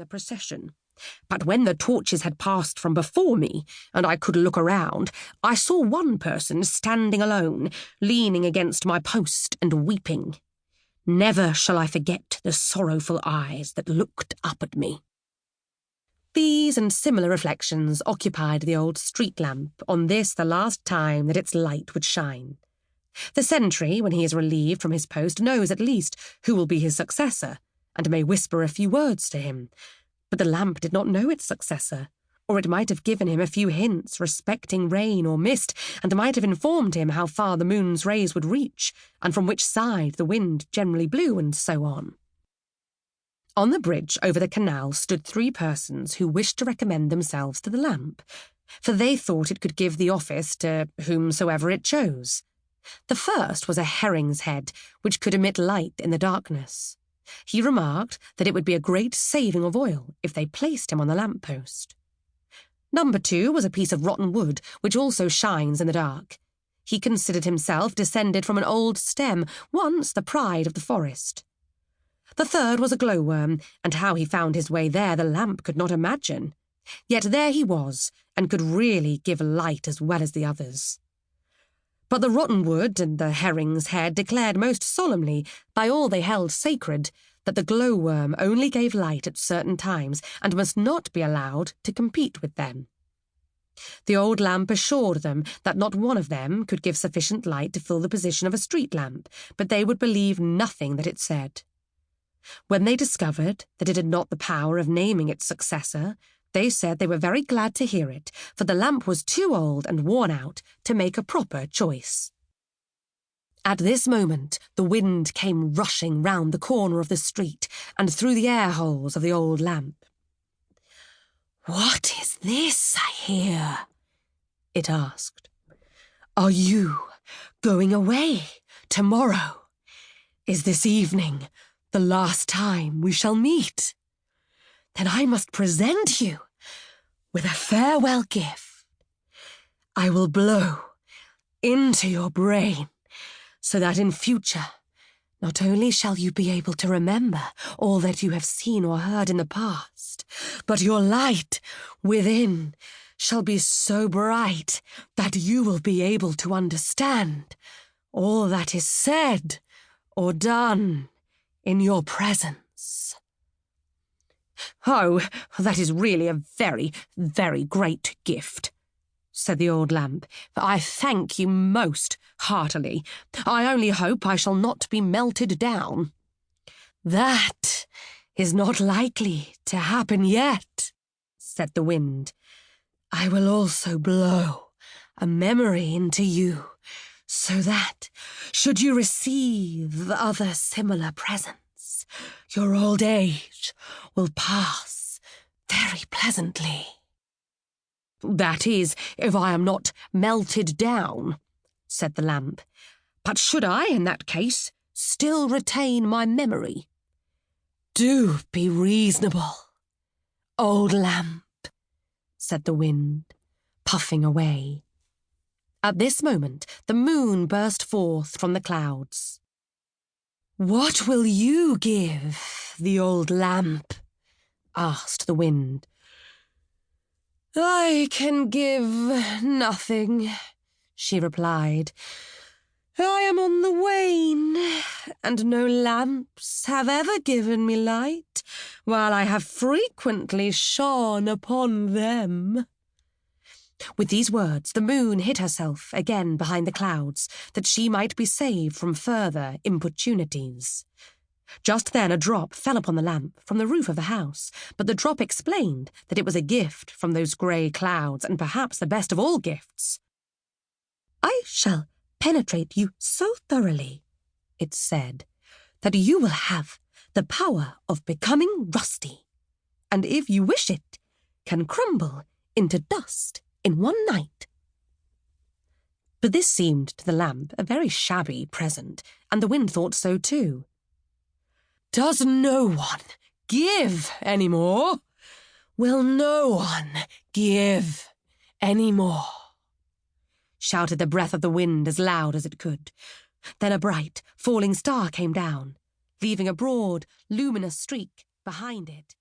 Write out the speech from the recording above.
the procession. But when the torches had passed from before me, and I could look around, I saw one person standing alone, leaning against my post and weeping. Never shall I forget the sorrowful eyes that looked up at me." These and similar reflections occupied the old street lamp on this the last time that its light would shine. The sentry, when he is relieved from his post, knows at least who will be his successor, and may whisper a few words to him. But the lamp did not know its successor, or it might have given him a few hints respecting rain or mist, and might have informed him how far the moon's rays would reach, and from which side the wind generally blew, and so on. On the bridge over the canal stood 3 persons who wished to recommend themselves to the lamp, for they thought it could give the office to whomsoever it chose. The first was a herring's head, which could emit light in the darkness. He remarked that it would be a great saving of oil if they placed him on the lamp-post. Number 2 was a piece of rotten wood, which also shines in the dark. He considered himself descended from an old stem, once the pride of the forest. The third was a glowworm, and how he found his way there the lamp could not imagine. Yet there he was, and could really give light as well as the others. But the rotten wood and the herring's head declared most solemnly, by all they held sacred, that the glowworm only gave light at certain times and must not be allowed to compete with them. The old lamp assured them that not one of them could give sufficient light to fill the position of a street lamp, but they would believe nothing that it said. When they discovered that it had not the power of naming its successor, they said they were very glad to hear it, for the lamp was too old and worn out to make a proper choice. At this moment the wind came rushing round the corner of the street and through the air holes of the old lamp. "What is this I hear?" it asked. "Are you going away tomorrow? Is this evening the last time we shall meet? Then I must present you with a farewell gift. I will blow into your brain so that in future not only shall you be able to remember all that you have seen or heard in the past, but your light within shall be so bright that you will be able to understand all that is said or done in your presence." "Oh, that is really a very, very great gift," said the old lamp. "I thank you most heartily. I only hope I shall not be melted down." "That is not likely to happen yet," said the wind. "I will also blow a memory into you, so that, should you receive other similar presents, your old age will pass very pleasantly." "That is, if I am not melted down," said the lamp. "But should I, in that case, still retain my memory?" "Do be reasonable, old lamp," said the wind, puffing away. At this moment the moon burst forth from the clouds. "What will you give the old lamp?" asked the wind. "I can give nothing," she replied. "I am on the wane, and no lamps have ever given me light, while I have frequently shone upon them." With these words the moon hid herself again behind the clouds, that she might be saved from further importunities. Just then a drop fell upon the lamp from the roof of the house, but the drop explained that it was a gift from those grey clouds, and perhaps the best of all gifts. "I shall penetrate you so thoroughly," it said, "that you will have the power of becoming rusty, and if you wish it, can crumble into dust in one night." But this seemed to the lamp a very shabby present, and the wind thought so too. "Does no one give any more? Will no one give any more?" shouted the breath of the wind as loud as it could. Then a bright, falling star came down, leaving a broad, luminous streak behind it.